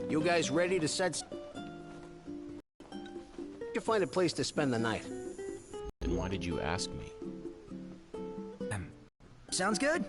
You guys ready to set... You find a place to spend the night. Then why did you ask me? Sounds good.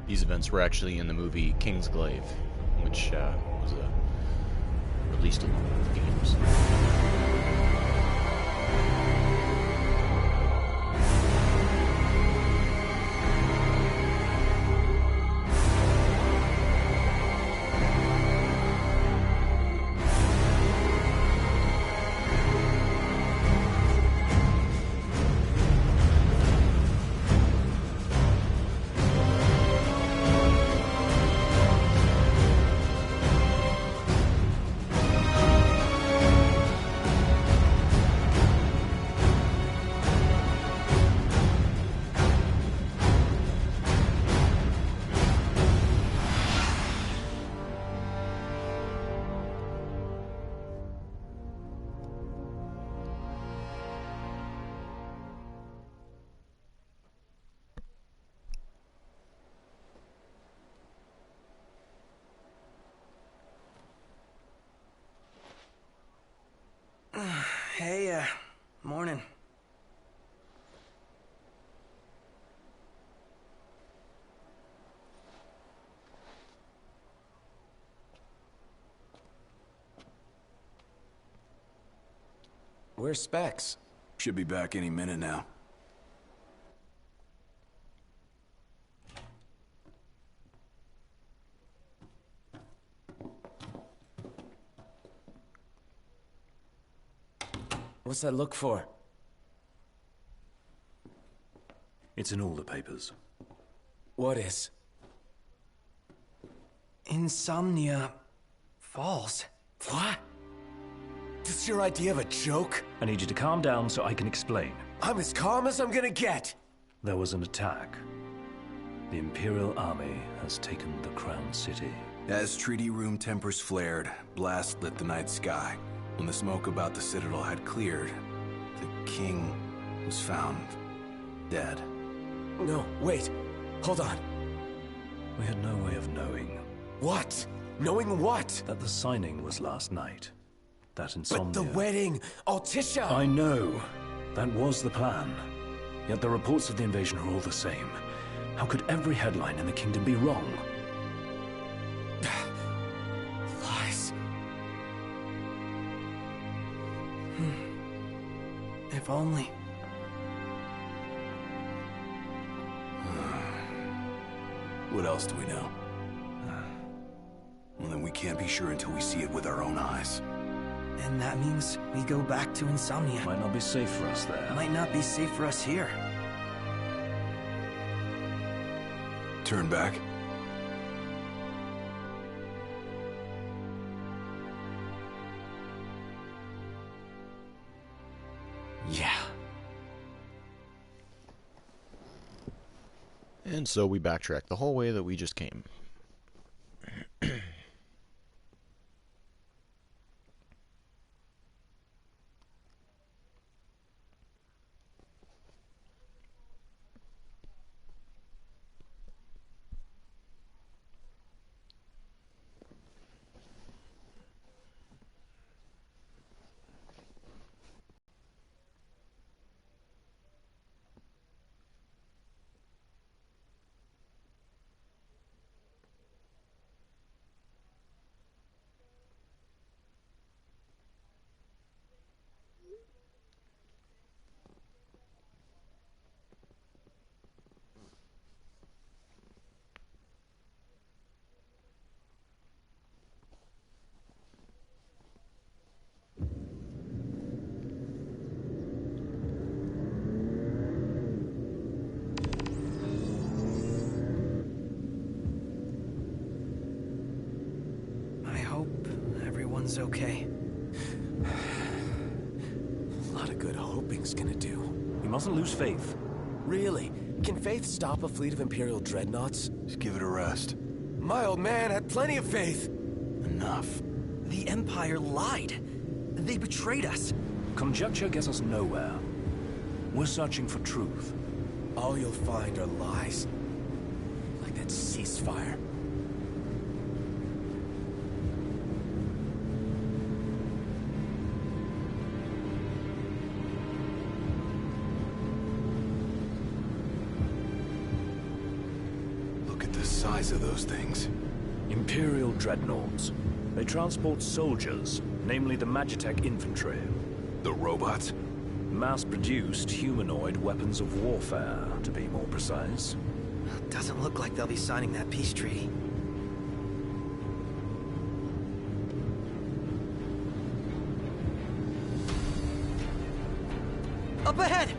These events were actually in the movie Kingsglaive, which was released along with the games. Hey, morning. Where's Specs? Should be back any minute now. What's that look for? It's in all the papers. What is? Insomnia Falls. What? This your idea of a joke? I need you to calm down so I can explain. I'm as calm as I'm gonna get. There was an attack. The Imperial Army has taken the Crown City. As treaty room tempers flared, blast lit the night sky. When the smoke about the Citadel had cleared, the king was found dead. No, wait. Hold on. We had no way of knowing. What? Knowing what? That the signing was last night. That insomnia... But the wedding! Altisha! I know. That was the plan. Yet the reports of the invasion are all the same. How could every headline in the kingdom be wrong? Lies. If only. What else do we know? Well, then we can't be sure until we see it with our own eyes. And that means we go back to Insomnia. Might not be safe for us there. Might not be safe for us here. Turn back? Yeah. And so we backtrack the whole way that we just came. everyone's okay. A lot of good hoping's gonna do. We mustn't lose faith. Really? Can faith stop a fleet of Imperial dreadnoughts? Just give it a rest. My old man had plenty of faith. Enough. The Empire lied. They betrayed us. Conjecture gets us nowhere. We're searching for truth. All you'll find are lies. Like that ceasefire. Look at the size of those things. Imperial dreadnoughts. They transport soldiers, namely the Magitech infantry. The robots? Mass-produced humanoid weapons of warfare, to be more precise. Doesn't look like they'll be signing that peace treaty. Up ahead!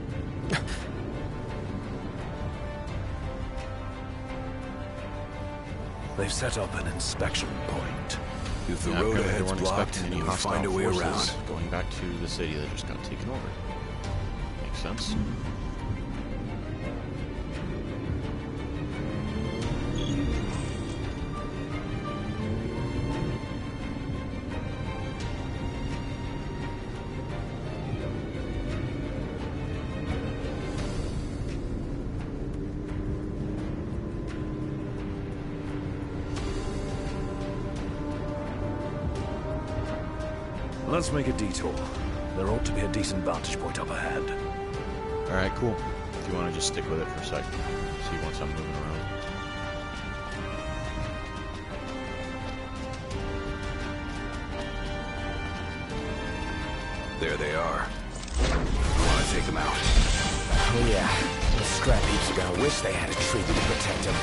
They've set up an inspection point. If the Yeah, road apparently they ahead's weren't blocked, expecting any we'll find a way hostile around. forces going back to the city that just got taken over. Makes sense. Let's make a detour. There ought to be a decent vantage point up ahead. Alright, cool. If you want to just stick with it for a sec. See once I'm moving around. There they are. You want to take them out? Oh yeah. The scrap heaps are gonna wish they had a treaty to protect them.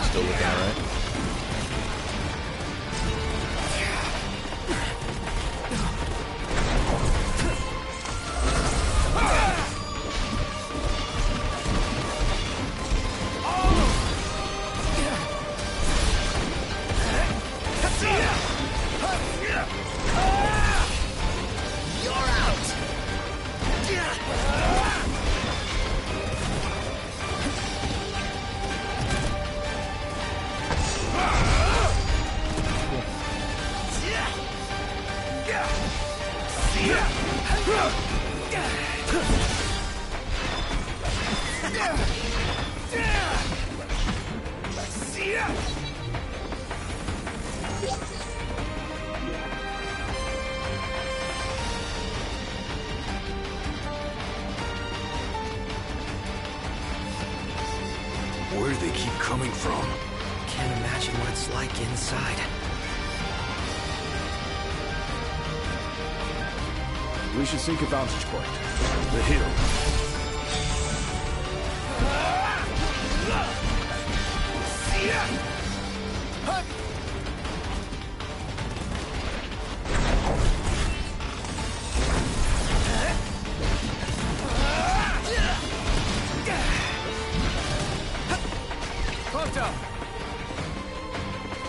Still looking alright? Where do they keep coming from? Can't imagine what it's like inside. We should seek a vantage point. The hill.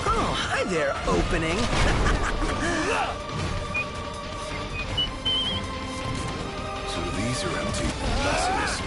Oh, hi there, opening. So these are empty vessels.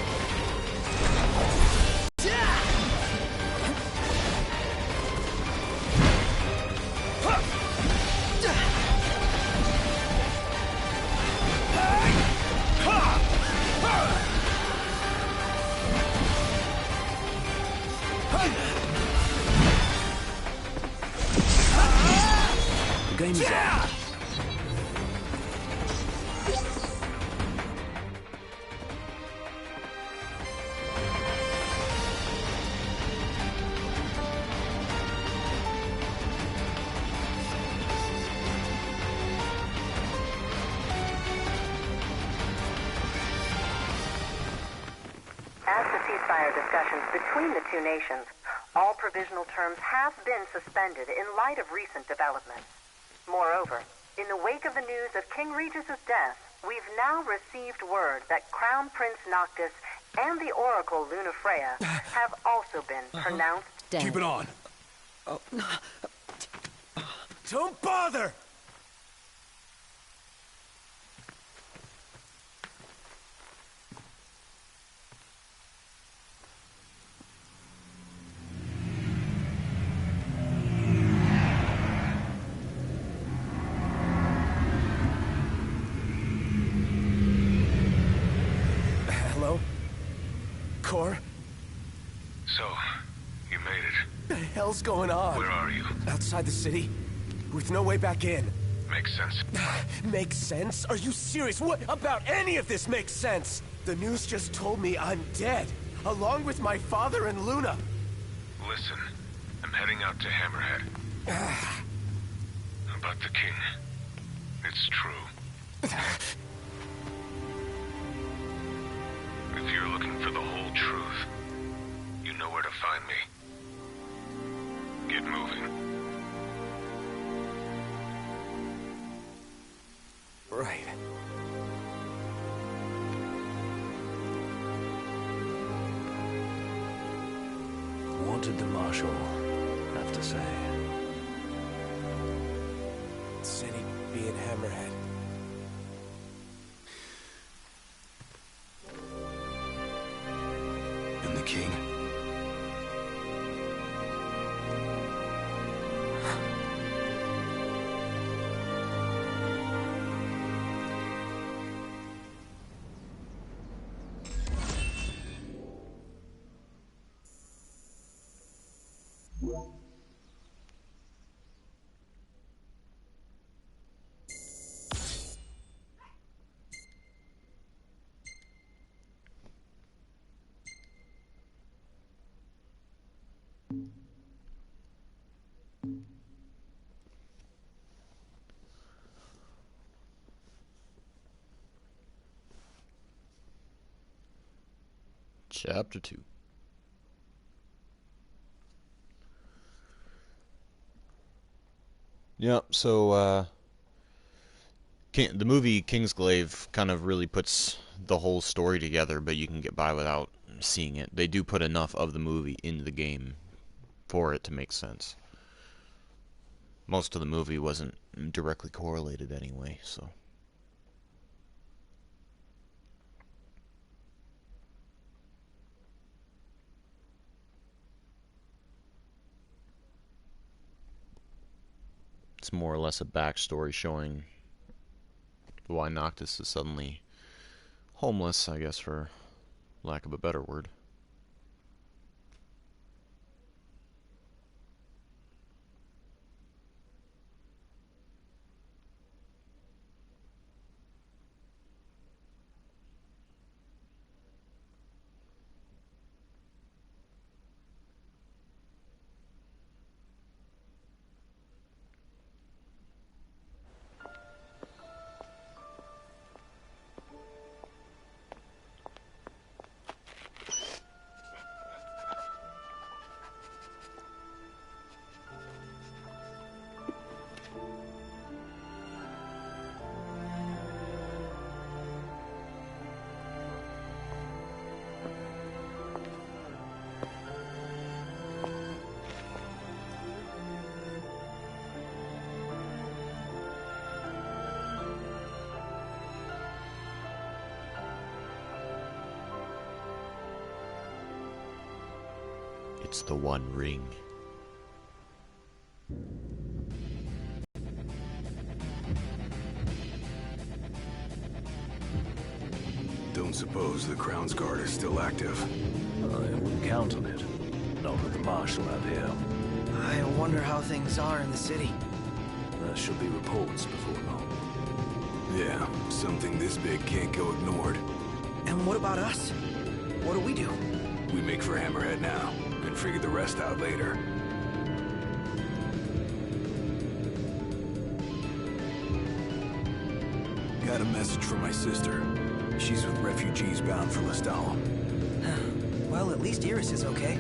ceasefire discussions between the two nations, all provisional terms have been suspended in light of recent developments. Moreover, in the wake of the news of King Regis's death, we've now received word that Crown Prince Noctis and the Oracle Lunafreya have also been pronounced dead. Keep it on. Don't bother! Hello? Cor? So, you made it. What the hell's going on? Where are you? Outside the city, with no way back in. Makes sense. Makes sense? Are you serious? What about any of this makes sense? The news just told me I'm dead, along with my father and Luna. Listen, I'm heading out to Hammerhead. About the king. It's true. If you're looking for the whole truth, you know where to find me. Get moving. Right. What did the Marshal have to say? Said he'd be in Hammerhead. And the king? Chapter 2. Yeah, so the movie Kingsglaive kind of really puts the whole story together, but you can get by without seeing it. They do put enough of the movie into the game for it to make sense. Most of the movie wasn't directly correlated anyway, so. It's more or less a backstory showing why Noctis is suddenly homeless, I guess, for lack of a better word. It's the One Ring. Don't suppose the Crown's Guard is still active. I wouldn't count on it. Not with the Marshal out here. I wonder how things are in the city. There should be reports before long. Yeah, something this big can't go ignored. And what about us? What do we do? We make for Hammerhead now, and figure the rest out later. Got a message from my sister. She's with refugees bound for Lestal. Well, at least Iris is okay.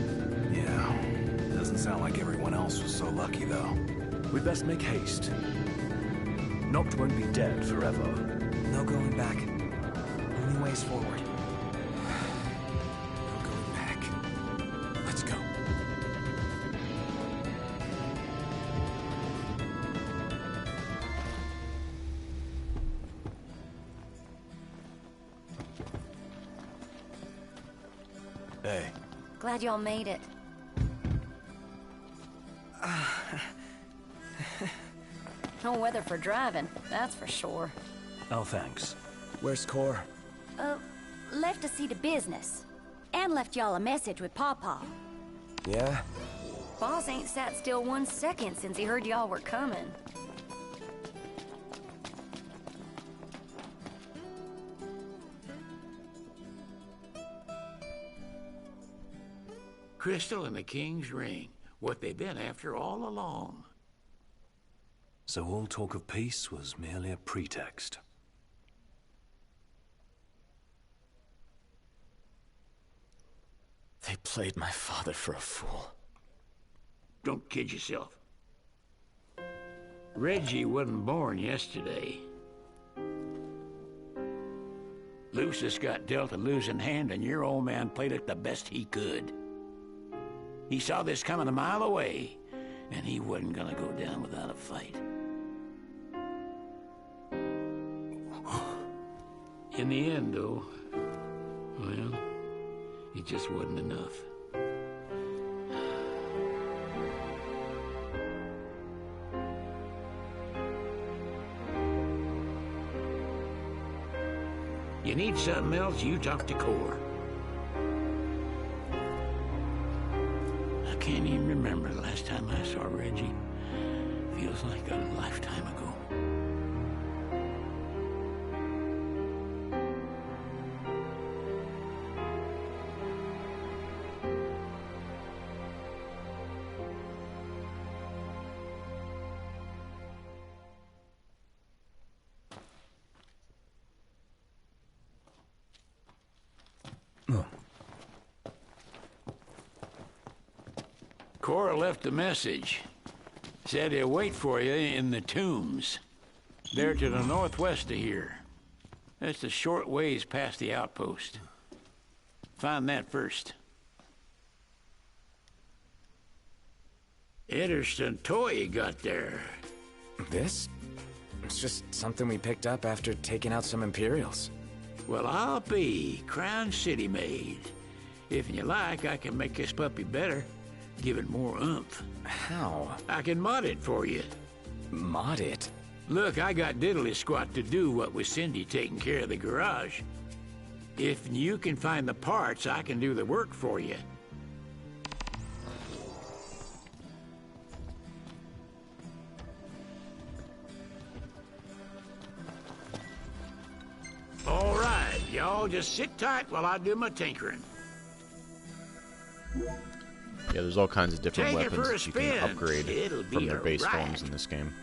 Yeah. Doesn't sound like everyone else was so lucky, though. We'd best make haste. Noct won't be dead forever. No going back. Only ways forward. No going back. Let's go. Hey. Glad y'all made it. No weather for driving, that's for sure. Oh, thanks. Where's Core? Left to see to business. And left y'all a message with Pawpaw. Yeah? Boss ain't sat still 1 second since he heard y'all were coming. Crystal and the King's Ring. What they've been after all along. So all talk of peace was merely a pretext. They played my father for a fool. Don't kid yourself. Reggie wasn't born yesterday. Lucius got dealt a losing hand, and your old man played it the best he could. He saw this coming a mile away, and he wasn't gonna go down without a fight. In the end, though, well, it just wasn't enough. You need something else, you talk to Core. I can't even remember the last time I saw Reggie. Feels like a lifetime ago. Cora left a message. Said he'll wait for you in the tombs. They're to the northwest of here. That's a short ways past the outpost. Find that first. Interesting toy you got there. This? It's just something we picked up after taking out some Imperials. Well, I'll be Crown City made. If you like, I can make this puppy better. Give it more oomph. How? I can mod it for you. Mod it? Look, I got diddly squat to do what with Cindy taking care of the garage. If you can find the parts, I can do the work for you. All right, y'all just sit tight while I do my tinkering. Yeah, there's all kinds of different Take it weapons for a that you can spin. upgrade It'll from be their base alright. forms in this game.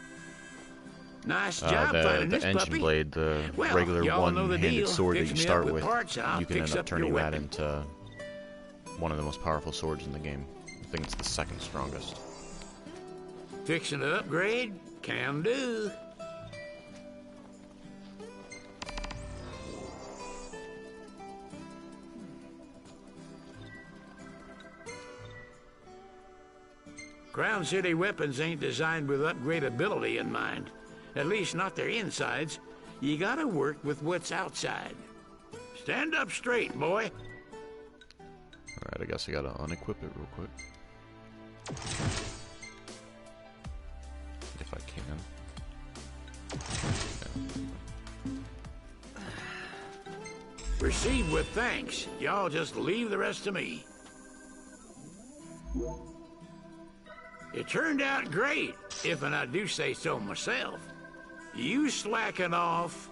Nice job finding The this engine puppy. blade, the Well, regular y'all know the one-handed deal. sword that Fix you me up start with with, parts, I'll you can fix end up up your turning that weapon. into one of the most powerful swords in the game. I think it's the second strongest. Fixing to upgrade? Can do. Crown City weapons ain't designed with upgradability in mind. At least not their insides. You gotta work with what's outside. Stand up straight, boy. Alright, I guess I gotta unequip it real quick. If I can. Proceed with thanks. Y'all just leave the rest to me. It turned out great, if and I do say so myself. You slacking off.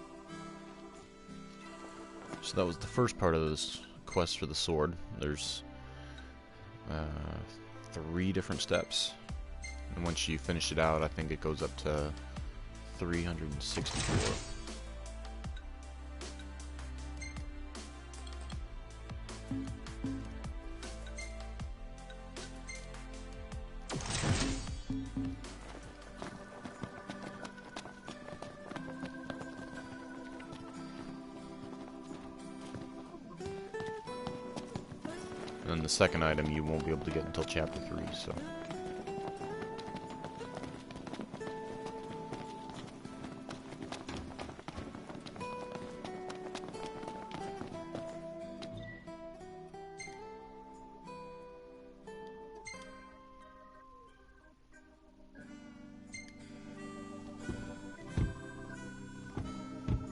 So that was the first part of this quest for the sword. There's 3 different steps. And once you finish it out, I think it goes up to 364. then the second item you won't be able to get until Chapter 3, so...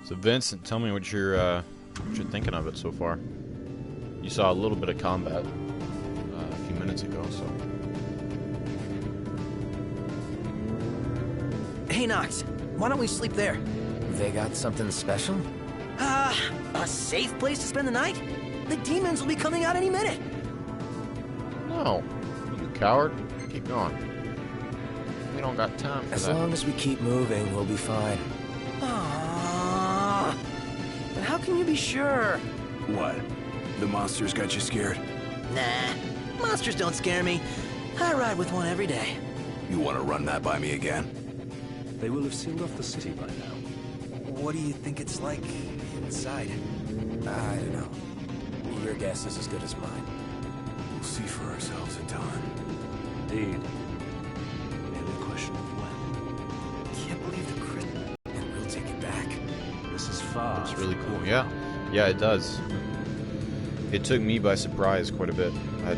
So Vincent, tell me what you're thinking of it so far. You saw a little bit of combat a few minutes ago, so... Hey, Nox, why don't we sleep there? They got something special? A safe place to spend the night? The demons will be coming out any minute. No, you coward. Keep going. We don't got time for As that. long as we keep moving, we'll be fine. But how can you be sure? What? The monsters got you scared? Nah, monsters don't scare me. I ride with one every day. You want to run that by me again? They will have sealed off the city by now. What do you think it's like inside? I don't know. Your guess is as good as mine. We'll see for ourselves in time. Indeed. Merely a question of when. Can't believe the Christmas. And we'll take it back. This is far. It's really cool. Yeah, it does. It took me by surprise quite a bit. I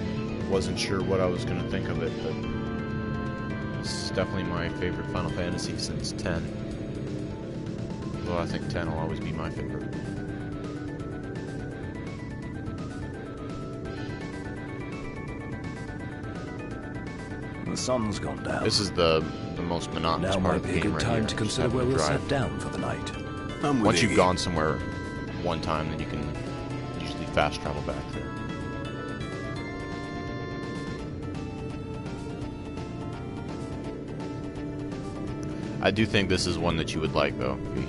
wasn't sure what I was going to think of it, but it's definitely my favorite Final Fantasy since 10. Well, I think 10 will always be my favorite. The sun's gone down. This is the most monotonous Now part might of the be a game good right time here. to Just consider having where to we'll drive. set down for the night. Once you've gone somewhere one time, then you can usually fast travel back there. I do think this is one that you would like, though. V.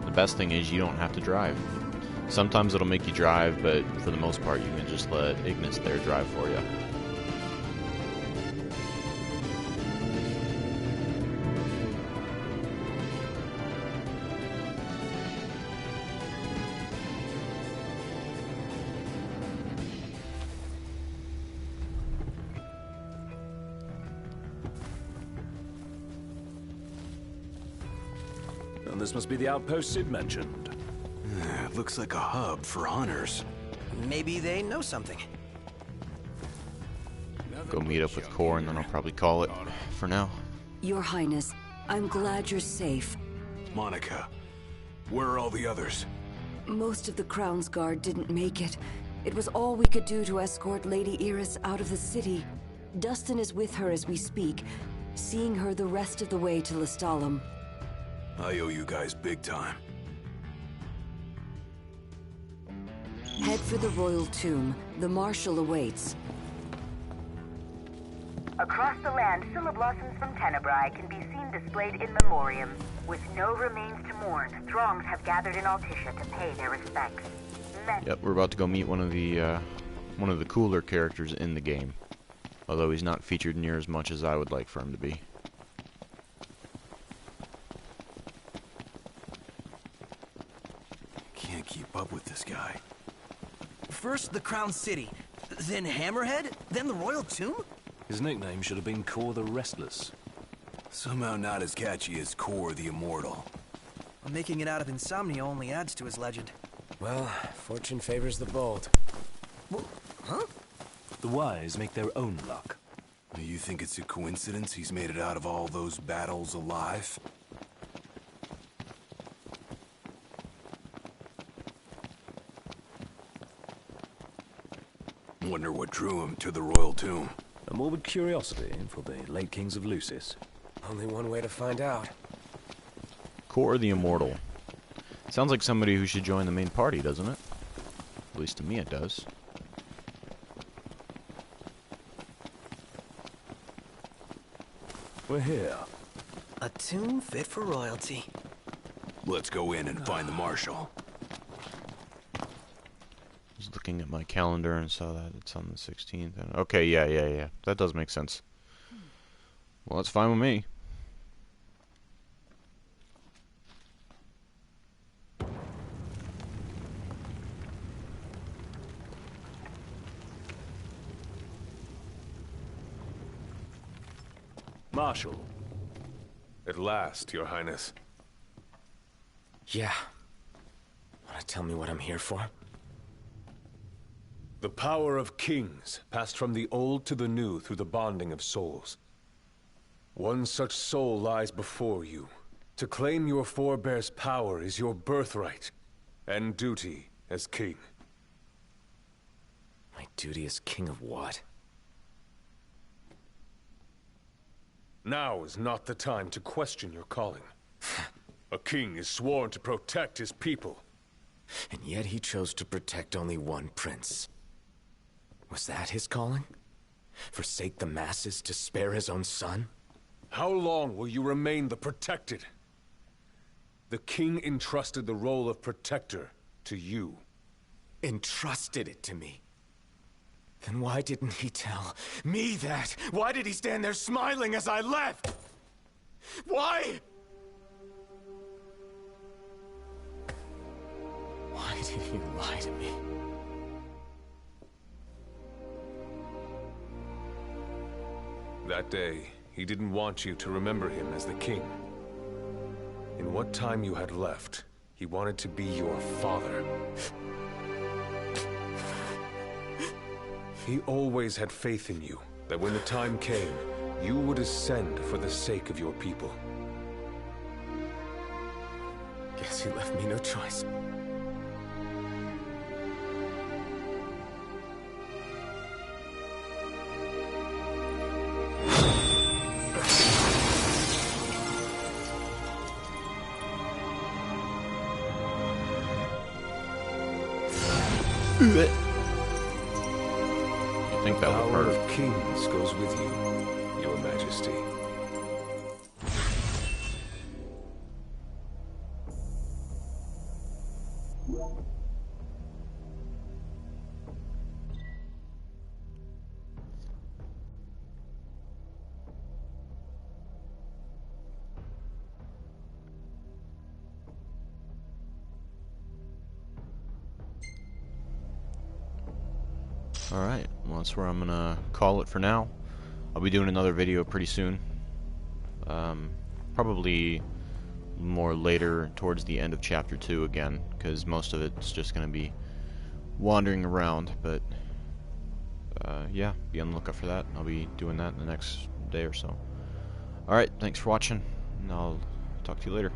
The best thing is you don't have to drive. Sometimes it'll make you drive, but for the most part, you can just let Ignis there drive for you. And this must be the outpost Sid mentioned. It looks like a hub for hunters. Maybe they know something. Go meet up with Core, and then I'll probably call it for now. Your Highness, I'm glad you're safe. Monica, where are all the others? Most of the Crown's Guard didn't make it. It was all we could do to escort Lady Iris out of the city. Dustin is with her as we speak, seeing her the rest of the way to Lestalem. I owe you guys big time. Head for the Royal Tomb. The Marshal awaits. Across the land, blossoms from Tenebrae can be seen displayed in memoriam. With no remains to mourn, throngs have gathered in Altissia to pay their respects. Yep, we're about to go meet one of the cooler characters in the game. Although he's not featured near as much as I would like for him to be. Can't keep up with this guy. First the Crown City, then Hammerhead, then the Royal Tomb? His nickname should have been Core the Restless. Somehow not as catchy as Core the Immortal. Making it out of insomnia only adds to his legend. Well, fortune favors the bold. Huh? The wise make their own luck. You think it's a coincidence he's made it out of all those battles alive? Wonder what drew him to the Royal Tomb. A morbid curiosity for the late kings of Lucis. Only one way to find out. Core the Immortal. Sounds like somebody who should join the main party, doesn't it? At least to me it does. We're here. A tomb fit for royalty. Let's go in and find the Marshal. I was looking at my calendar and saw that it's on the 16th. Okay, yeah. That does make sense. Well, that's fine with me. Marshal. At last, Your Highness. Yeah. Wanna tell me what I'm here for? The power of kings passed from the old to the new through the bonding of souls. One such soul lies before you. To claim your forebears' power is your birthright and duty as king. My duty as king of what? Now is not the time to question your calling. A king is sworn to protect his people. And yet he chose to protect only one prince. Was that his calling? Forsake the masses to spare his own son? How long will you remain the protected? The king entrusted the role of protector to you. Entrusted it to me? Then why didn't he tell me that? Why did he stand there smiling as I left? Why? Why did he lie to me? That day, he didn't want you to remember him as the king. In what time you had left, he wanted to be your father. He always had faith in you, that when the time came, you would ascend for the sake of your people. Guess he left me no choice. I think that The would power hurt. of kings goes with you, Your Majesty. Alright, well that's where I'm gonna call it for now. I'll be doing another video pretty soon. Probably more later towards the end of Chapter 2 again, because most of it's just gonna be wandering around, but yeah, be on the lookout for that. I'll be doing that in the next day or so. Alright, thanks for watching, and I'll talk to you later.